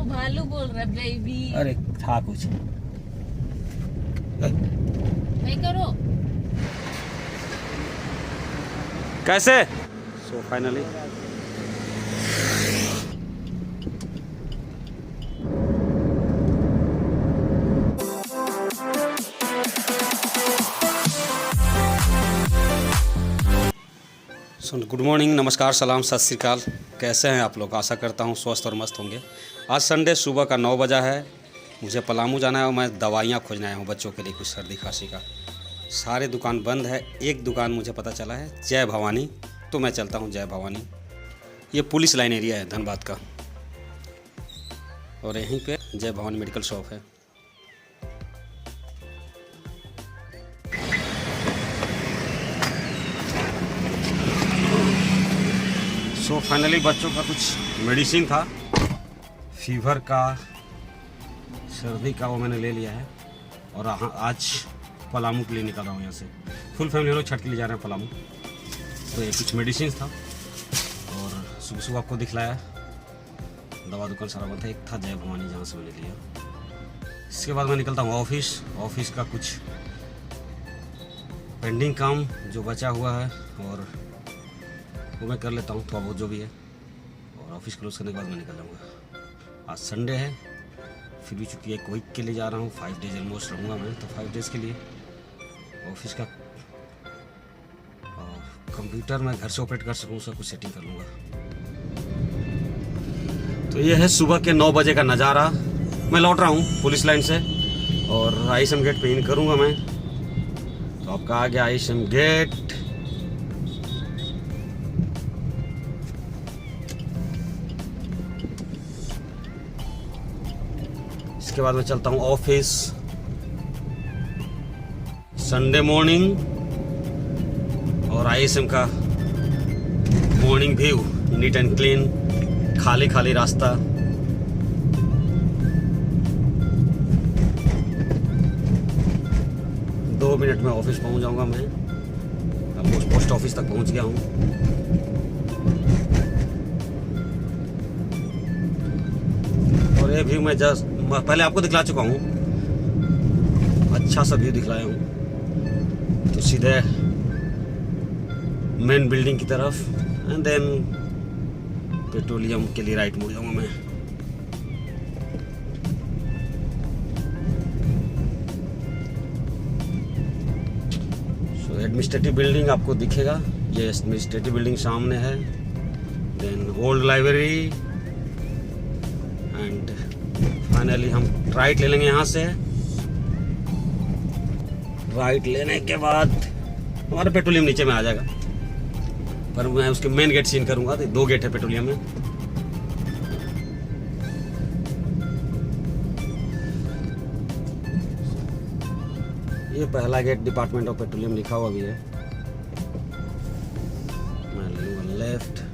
भालू बोल रहा बेबी। अरे था कुछ नहीं करो। कैसे। सो फाइनली गुड मॉर्निंग, नमस्कार, सलाम, सत श्री अकाल। कैसे हैं आप लोग। आशा करता हूं स्वस्थ और मस्त होंगे। आज संडे सुबह का 9 बजा है। मुझे पलामू जाना है और मैं दवाइयाँ खोजने आया हूँ बच्चों के लिए, कुछ सर्दी खांसी का। सारे दुकान बंद है। एक दुकान मुझे पता चला है जय भवानी, तो मैं चलता हूँ जय भवानी। ये पुलिस लाइन एरिया है धनबाद का, और यहीं पे जय भवानी मेडिकल शॉप है। सो फाइनली बच्चों का कुछ मेडिसिन था, फीवर का, सर्दी का, वो मैंने ले लिया है। और आज पलामू के लिए निकल रहा हूँ यहाँ से। फुल फैमिली लोग छठ के लिए जा रहे हैं पलामू। तो ये कुछ मेडिसिन था और सुबह सुबह आपको दिखलाया। दवा दुकान सारा बंद था, एक था जय भवानी जहाँ से मैंने लिया। इसके बाद मैं निकलता हूँ ऑफिस का कुछ पेंडिंग काम जो बचा हुआ है और वो मैं कर लेता हूँ थोड़ा बहुत जो भी है। और ऑफिस क्लोज करने के बाद मैं निकल जाऊँगा। आज संडे है, फिर भी चूँकि एक वीक के लिए जा रहा हूँ, 5 डेज ऑलमोस्ट रहूँगा मैं। तो 5 डेज़ के लिए ऑफिस का कंप्यूटर मैं घर से ऑपरेट कर सकूँ, उसका कुछ सेटिंग कर लूँगा। तो ये है सुबह के 9 बजे का नज़ारा। मैं लौट रहा हूँ पुलिस लाइन से और ISM गेट पे इन करूँगा मैं। तो आपका आ गया ISM गेट। इसके बाद मैं चलता हूँ ऑफिस। संडे मॉर्निंग और ISM का morning view, neat and clean, खाली खाली रास्ता। दो मिनट में ऑफिस पहुंच जाऊंगा मैं। अब पोस्ट ऑफिस तक पहुंच गया हूं। और ये व्यू मैं जस्ट पहले आपको दिखला चुका हूँ, अच्छा सा व्यू दिखलाया हूँ। तो सीधे मेन बिल्डिंग की तरफ एंड देन पेट्रोलियम के लिए राइट मुड़ जाऊँगा मैं। सो एडमिनिस्ट्रेटिव बिल्डिंग आपको दिखेगा, ये एडमिनिस्ट्रेटिव बिल्डिंग सामने है। Then old library and finally हम राइट ले लेंगे यहाँ से। राइट लेने के बाद हमारा पेट्रोलियम नीचे में आ जाएगा, पर मैं उसके मेन गेट सीन करूंगा। तो 2 गेट है पेट्रोलियम में। ये पहला गेट डिपार्टमेंट ऑफ पेट्रोलियम लिखा हुआ भी है। मैं लूंगा लेफ्ट।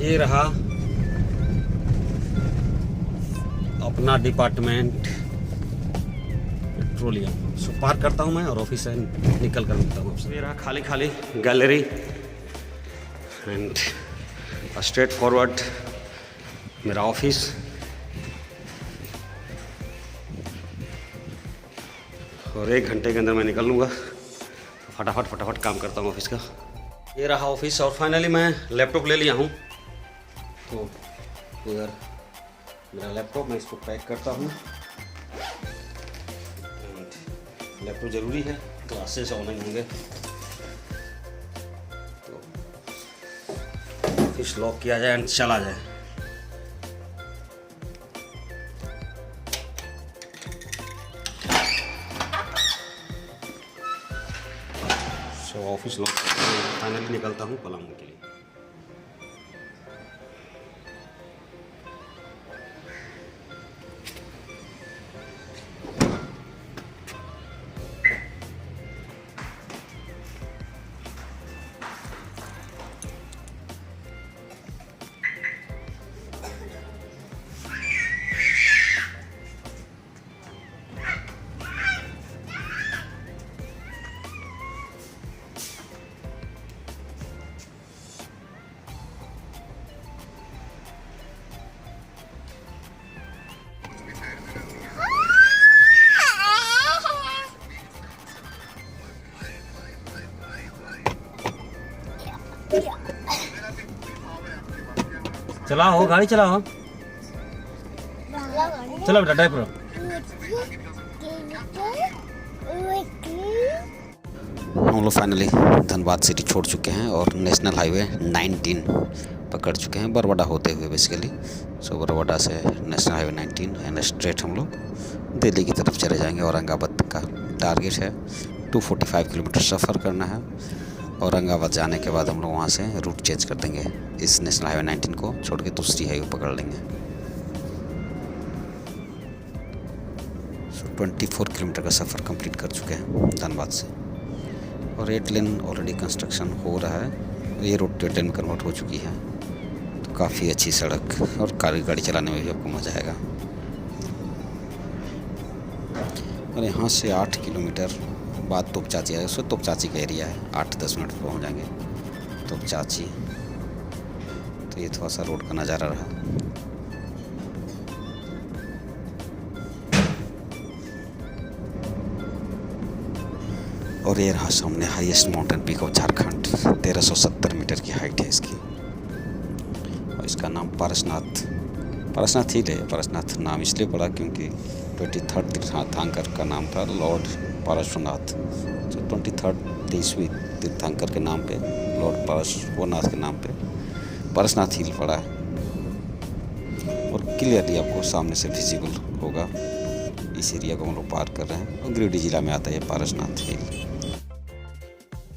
ये रहा अपना डिपार्टमेंट पेट्रोलियम। सो पार्क करता हूँ मैं और ऑफिस से निकल कर मिलता हूँ। ये रहा खाली खाली गैलरी एंड स्ट्रेट फॉरवर्ड मेरा ऑफिस। और 1 घंटे के अंदर मैं निकल लूँगा। फटाफट काम करता हूँ ऑफिस का। ये रहा ऑफिस और फाइनली मैं लैपटॉप ले लिया हूँ। तो इधर मेरा लैपटॉप, मैं इसको पैक करता हूँ। लैपटॉप ज़रूरी है, क्लासेस ऑनलाइन होंगे। तो ऑफिस लॉक किया जाए एंड चला जाए। सो ऑफिस लॉक फाइनली निकलता हूँ पलामू के लिए। चलाओ गाड़ी चलाओ, चलो बेटा ड्राइव करो। हम लोग फाइनली धनबाद सिटी छोड़ चुके हैं और नेशनल हाईवे 19 पकड़ चुके हैं, बरवाडा होते हुए बेसिकली। सो बरवाडा से नेशनल हाईवे 19 एंड स्ट्रेट हम लोग दिल्ली की तरफ चले जाएंगे। औरंगाबाद का टारगेट है 245 किलोमीटर सफ़र करना है। औरंगाबाद जाने के बाद हम लोग वहाँ से रूट चेंज कर देंगे, इस नेशनल हाईवे 19 को छोड़ के दूसरी हाईवे पकड़ लेंगे। 24 किलोमीटर का सफ़र कंप्लीट कर चुके हैं धनबाद से और 8 लेन ऑलरेडी कंस्ट्रक्शन हो रहा है। ये रोड 10 लेन कन्वर्ट हो चुकी है, तो काफ़ी अच्छी सड़क और गाड़ी चलाने में भी आपको मज़ा आएगा। और यहाँ से 8 किलोमीटर बाद तोपचाची है, उसमें तोपचाची का एरिया है, 8-10 मिनट पहुँच जाएंगे तोपचाची। तो ये थोड़ा सा रोड का नज़ारा रहा। और ये रहा सामने highest mountain peak of Jharkhand, 1370 metre की हाइट है इसकी। और इसका नाम पारसनाथ हिल है। पारसनाथ नाम इसलिए पड़ा क्योंकि 23rd तीर्थंकर का नाम था लॉर्ड पारश्वनाथ। तो 23rd तीर्थंकर के नाम पे, लॉर्ड पारश्वनाथ के नाम पे पारसनाथ हिल पड़ा है। और क्लियरली आपको सामने से विजिबल होगा। इस एरिया को हम लोग पार कर रहे हैं और गिरिडीह जिला में आता है ये पारसनाथ हिल।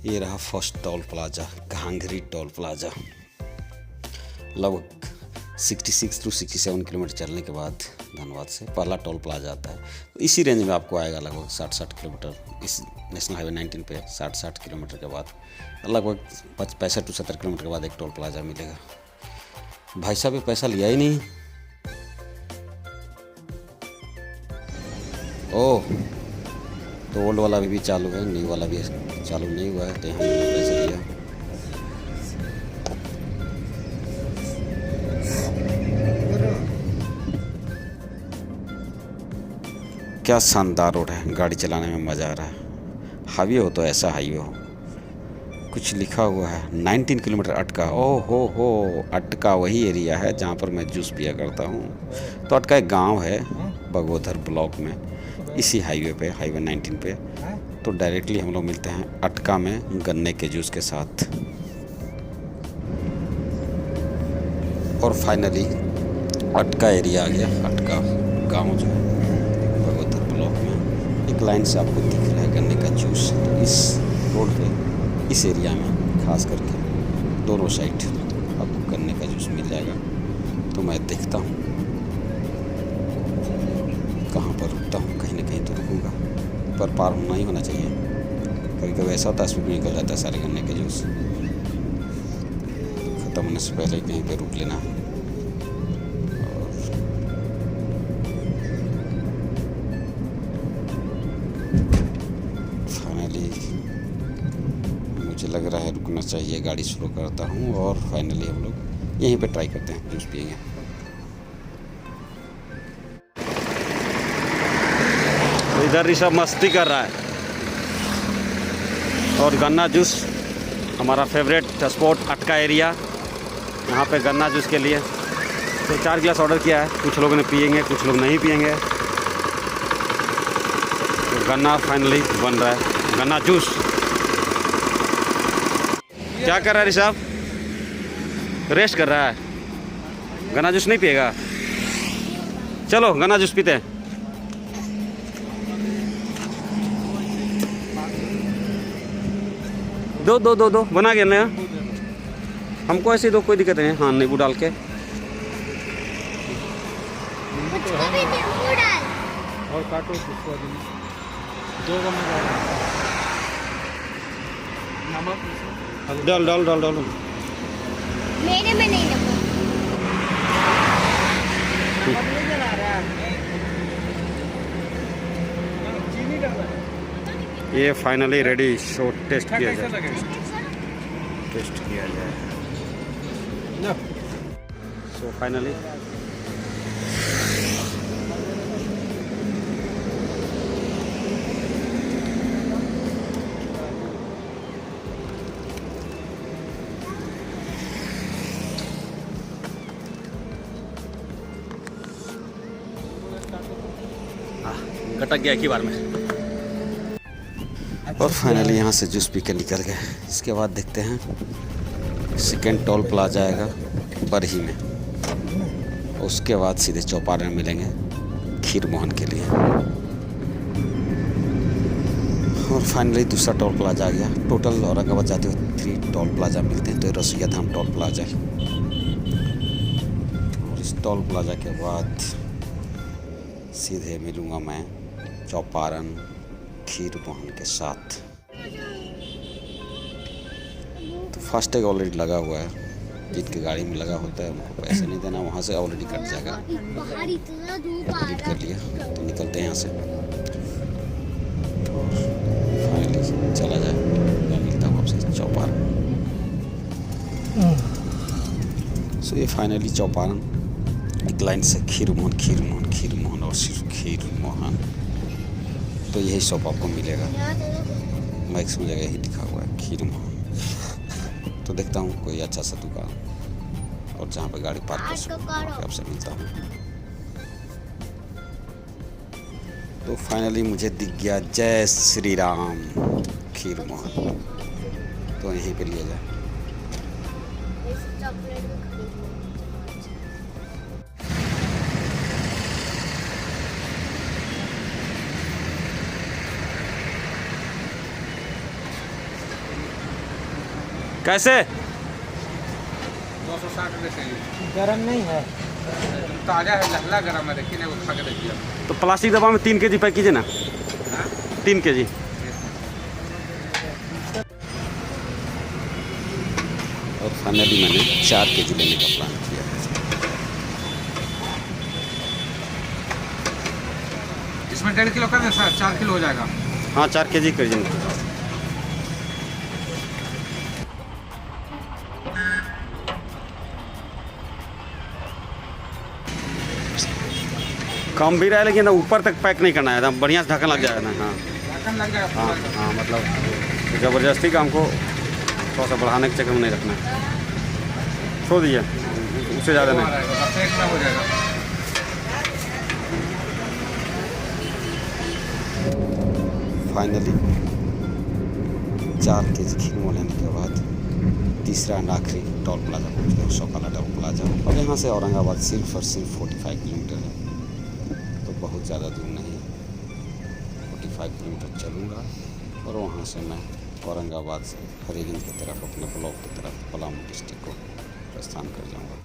ये रहा first toll plaza, Ghanghri toll plaza. लगभग 66 to 67 किलोमीटर चलने के बाद धनबाद से पहला टोल प्लाजा आता है। तो इसी रेंज में आपको आएगा लगभग 60 किलोमीटर। इस नेशनल हाईवे 19 पे 60 किलोमीटर के बाद लगभग 65 to 70 किलोमीटर के बाद एक टोल प्लाजा मिलेगा। भाई साहब ये पैसा लिया ही नहीं। ओह, तो ओल्ड वाला भी चालू है, न्यू वाला भी चालू नहीं हुआ है, तो यहाँ पैसे लिया। क्या शानदार रोड है, गाड़ी चलाने में मज़ा आ रहा है। हाईवे हो तो ऐसा हाईवे हो। कुछ लिखा हुआ है 19 किलोमीटर अटका। ओह हो, अटका वही एरिया है जहाँ पर मैं जूस पिया करता हूँ। तो अटका एक गांव है बगोदर ब्लॉक में, इसी हाईवे पे, हाईवे 19 पे। तो डायरेक्टली हम लोग मिलते हैं अटका में गन्ने के जूस के साथ। और फाइनली अटका एरिया आ गया। अटका गांव जो है बगोदर ब्लॉक में, एक लाइन से आपको दिख रहा है गन्ने का जूस। तो इस रोड पे, इस एरिया में खास करके दोनों साइड आपको गन्ने का जूस मिल जाएगा। तो मैं देखता हूँ कहाँ पर रुकता हूँ, कहीं ना कहीं तो रुकूँगा, पर पार होना ही होना चाहिए। कभी कभी ऐसा होता है स्पीड में निकल जाता है सारे गन्ने के जूस। ख़त्म होने से पहले कहीं पे रुक लेना। और फाइनली मुझे लग रहा है रुकना चाहिए, गाड़ी शुरू करता हूँ और फाइनली हम लोग यहीं पे ट्राई करते हैं, जूस पिएंगे। इधर ऋषभ मस्ती कर रहा है और गन्ना जूस हमारा फेवरेट स्पॉट अटका एरिया। यहाँ पे गन्ना जूस के लिए तो 4 गिलास ऑर्डर किया है। कुछ लोगों ने पिएंगे, कुछ लोग नहीं पिएंगे। तो गन्ना फाइनली बन रहा है, गन्ना जूस। क्या कर रहा है ऋषभ? रेस्ट कर रहा है। गन्ना जूस नहीं पिएगा? चलो गन्ना जूस पीते हैं। दो बना के ना, हमको ऐसे दो, कोई दिक्कत नहीं है। हाँ, नींबू डाल के और काटो दो नमक डाल मेरे में नहीं नमक। चीनी डाल रहा है। ये फाइनली रेडी। शो टेस्ट किया जाए, टेस्ट किया जाए। सो फाइनली कटक गया एक ही बार में। और फाइनली यहाँ से जूस पी के निकल गए। इसके बाद देखते हैं सेकेंड टोल प्लाजा आएगा बरही में, उसके बाद सीधे चौपारण में मिलेंगे खीर मोहन के लिए। और फाइनली दूसरा टोल प्लाजा आ गया। टोटल औरंगाबाद जाते हुए 3 टोल प्लाजा मिलते हैं, तो रसोईया धाम टोल प्लाजा। और इस टोल प्लाजा के बाद सीधे मिलूँगा मैं चौपारण खीर मोहन के साथ। तो फास्टैग ऑलरेडी लगा हुआ है, जिनकी गाड़ी में लगा होता है उनको पैसे नहीं देना, वहाँ से ऑलरेडी कट जाएगा। बाहर इतना धूप आ कंप्लीट रहा कर लिया तो निकलते हैं यहाँ से। फाइनली चला जाए, मैं मिलता हूँ आपसे चौपारण। सो ये फाइनली चौपारण एक लाइन से खीर मोहन खीर मोहन खीर मोहन और सिर्फ खीर मोहन, तो यही शॉप आपको मिलेगा। मैक्सिमम जगह यही लिखा हुआ है खीर मोहन। तो देखता हूँ कोई अच्छा सा दुकान और जहाँ पे गाड़ी पार्क कर सकूँ वहाँ पे आपसे मिलता हूँ। तो फाइनली मुझे दिख गया जय श्री राम खीर मोहन, तो यहीं पे लिया जाए। चॉकलेट भी खरीद लो। कैसे 260 रुपये चाहिए। गरम नहीं है। ताज़ा है, लहला गरम है, देखिए ना, वो खा के देखिए। तो प्लास्टिक डब्बा में 3 kg पैक कीजिए ना, 3 kg। और फाइनली मैंने 4 kg लेने का प्लान किया है। इसमें 1.5 किलो कर दें सर, 4 किलो हो जाएगा। हाँ 4 kg कर दीजिए। कम भी रहा है लेकिन ऊपर तक पैक नहीं करना है, एकदम बढ़िया से ढक्कन लग जाएगा ना। हाँ ढक्कन लग जाएगा हाँ पूरा। हाँ, मतलब ज़बरदस्ती का हमको थोड़ा सा बढ़ाने के चक्कर में नहीं रखना है। छोड़ दीजिए, उससे ज़्यादा वो आ नहीं। रहेगा, बस 1 में हो जाएगा। फाइनली 4 kg खीर मोहन लेने के बाद तीसरा एंड आखिरी टोल प्लाजा पहुँच गया, शौकाला टोल प्लाजा। और यहाँ से औरंगाबाद सिर्फ और सिर्फ 45 किलोमीटर है, तो बहुत ज़्यादा दूर नहीं है। 45 किलोमीटर चलूँगा और वहाँ से मैं औरंगाबाद से हरिगंज की तरफ, अपने ब्लॉक की तरफ, पलामू डिस्ट्रिक्ट को प्रस्थान कर जाऊँगा।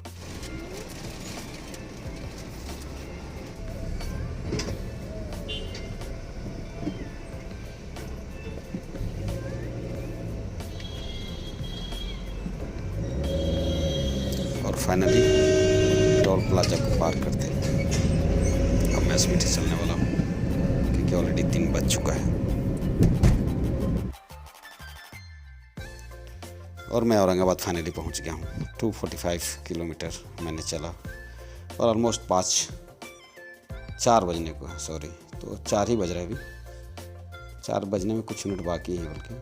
और फाइनली टोल प्लाजा को पार करते हैं अब मैं स्पीड से चलने वाला हूँ, क्योंकि ऑलरेडी 3 बज चुका है। और मैं औरंगाबाद फाइनली पहुँच गया हूँ। 245 किलोमीटर मैंने चला और ऑलमोस्ट 4 बजने को है, सॉरी, तो 4 ही बज रहा है अभी। 4 बजने में कुछ मिनट बाकी है बल्कि।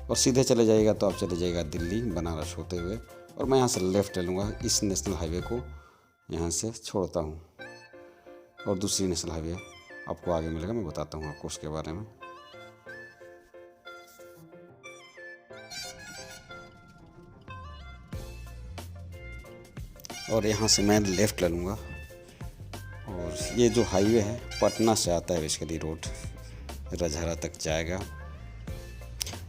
और सीधे चले जाइएगा तो आप चले जाइएगा दिल्ली बनारस होते हुए, और मैं यहाँ से लेफ़्ट ले लूँगा। इस नेशनल हाईवे को यहाँ से छोड़ता हूँ और दूसरी नेशनल हाईवे आपको आगे मिलेगा, मैं बताता हूँ आपको उसके बारे में। और यहाँ से मैं लेफ़्ट ले लूँगा और ये जो हाईवे है पटना से आता है बेसिकली, रोड रजहरा तक जाएगा।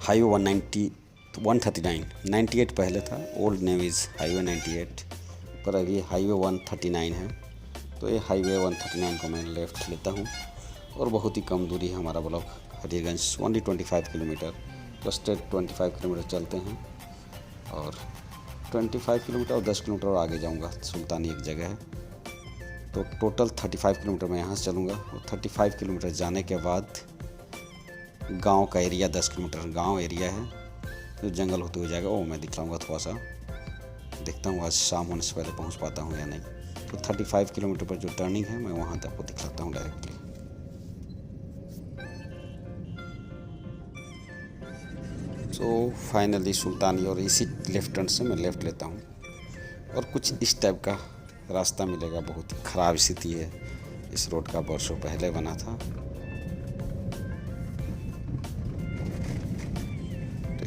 हाईवे 139 98 पहले था, ओल्ड नेम इज़ हाईवे 98, पर अभी हाईवे 139 है। तो ये हाईवे 139 को मैं लेफ़्ट लेता हूँ और बहुत ही कम दूरी है हमारा ब्लॉक हरिगंज, ओनली 25 किलोमीटर। तो स्ट्रेट 25 किलोमीटर चलते हैं और 25 किलोमीटर और 10 किलोमीटर और आगे जाऊँगा, सुल्तानी एक जगह है। तो टोटल 35 किलोमीटर मैं यहाँ से चलूँगा और 35 किलोमीटर जाने के बाद गांव का एरिया 10 किलोमीटर गांव एरिया है जो जंगल होते हुए जाएगा, वो मैं दिखलाऊँगा थोड़ा सा। देखता हूँ आज शाम होने से पहले पहुँच पाता हूँ या नहीं। तो 35 किलोमीटर पर जो टर्निंग है मैं वहाँ तक आपको दिखलाता हूँ डायरेक्टली। सो फाइनली सुल्तानी और इसी लेफ़्ट टर्न से मैं लेफ़्ट लेता हूँ और कुछ इस टाइप का रास्ता मिलेगा। बहुत ही ख़राब स्थिति है इस रोड का, वर्षों पहले बना था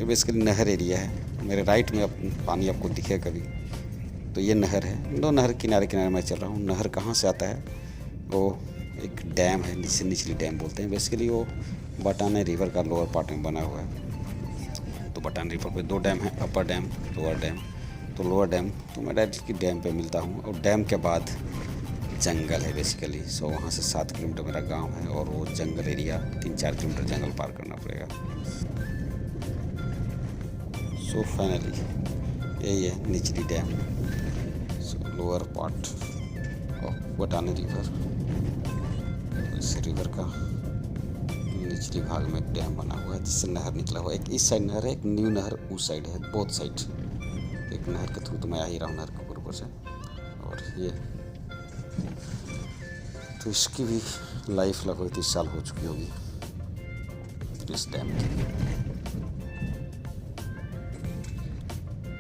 ये बेसिकली नहर एरिया है। मेरे राइट में अब पानी आपको दिखे कभी तो ये नहर है। दो नहर किनारे किनारे मैं चल रहा हूँ। नहर कहाँ से आता है? वो एक डैम है, निचली डैम बोलते हैं बेसिकली। वो बटाने रिवर का लोअर पार्ट में बना हुआ है। तो बटान रिवर पे 2 डैम है, अपर डैम, लोअर डैम। तो लोअर डैम तो मैं डायरेक्टली डैम पे मिलता हूँ और डैम के बाद जंगल है बेसिकली। सो वहाँ से 7 किलोमीटर मेरा गांव है और वो जंगल एरिया 3-4 किलोमीटर जंगल पार करना पड़ेगा। सो फाइनली यही है निचली dam. So lower part of Batane river. इस रिवर का निचली भाग में एक डैम बना हुआ है जिससे नहर निकला हुआ है। एक इस साइड नहर है, एक न्यू नहर उस साइड है, बोथ साइड। एक नहर के थ्रू तो मैं आ ही रहा हूँ नहर के ऊपर से। और ये तो इसकी भी लाइफ लगभग 30 साल हो चुकी होगी इस डैम की।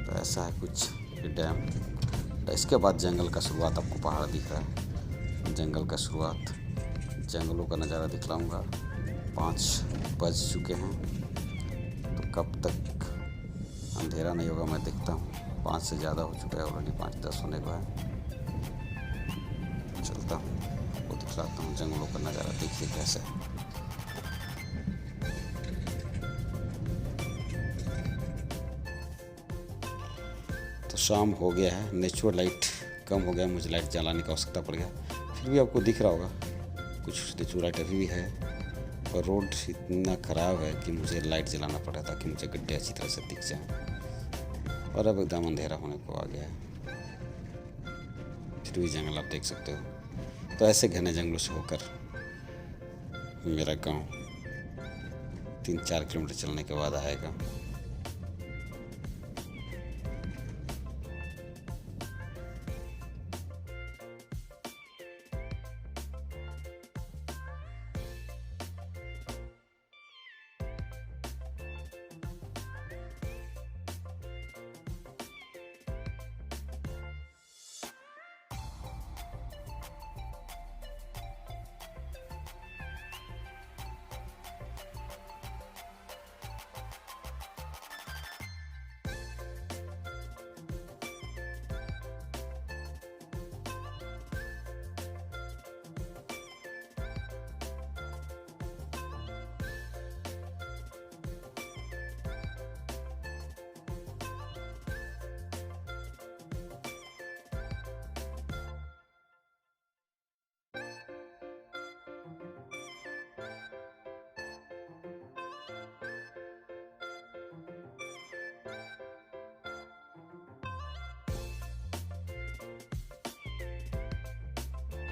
तो ऐसा है कुछ ये डैम। तो इसके बाद जंगल का शुरुआत, आपको पहाड़ दिख रहा है, जंगल का शुरुआत। जंगलों का नज़ारा दिखलाऊंगा। 5 बज चुके हैं तो कब तक अंधेरा नहीं होगा मैं देखता हूँ। 5 से ज़्यादा हो चुका है ऑलरेडी, 5-10 होने को है। चलता हूँ, वो दिखलाता हूँ जंगलों का नज़ारा। देखिए कैसे है। तो शाम हो गया है, नेचुरल लाइट कम हो गया, मुझे लाइट जलाने की आवश्यकता पड़ गया। फिर भी आपको दिख रहा होगा कुछ नेचुरल लाइट अभी भी है। और रोड इतना ख़राब है कि मुझे लाइट जलाना पड़ा ताकि मुझे गड्ढे अच्छी तरह से दिख जाए। और अब एकदम अंधेरा होने को आ गया है, फिर भी जंगल आप देख सकते हो। तो ऐसे घने जंगलों से होकर मेरा गांव 3-4 किलोमीटर चलने के बाद आएगा।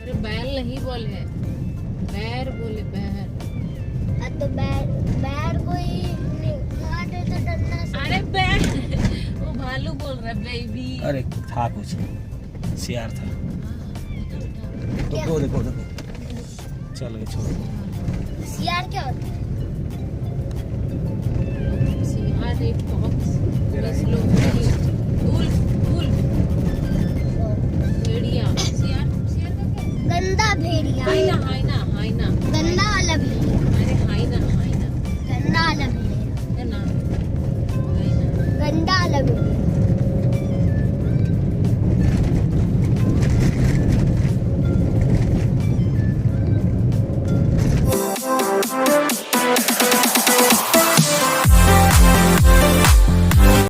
अरे बैल नहीं बोले, बैर बोले, बैर। तो बैर कोई काटे तो डरना से। अरे बैर वो भालू बोल रहा है, बेबी। अरे था कुछ सियार था। तो देखो चलो छोड़ो। सियार क्या होता है? सियार एक बहुत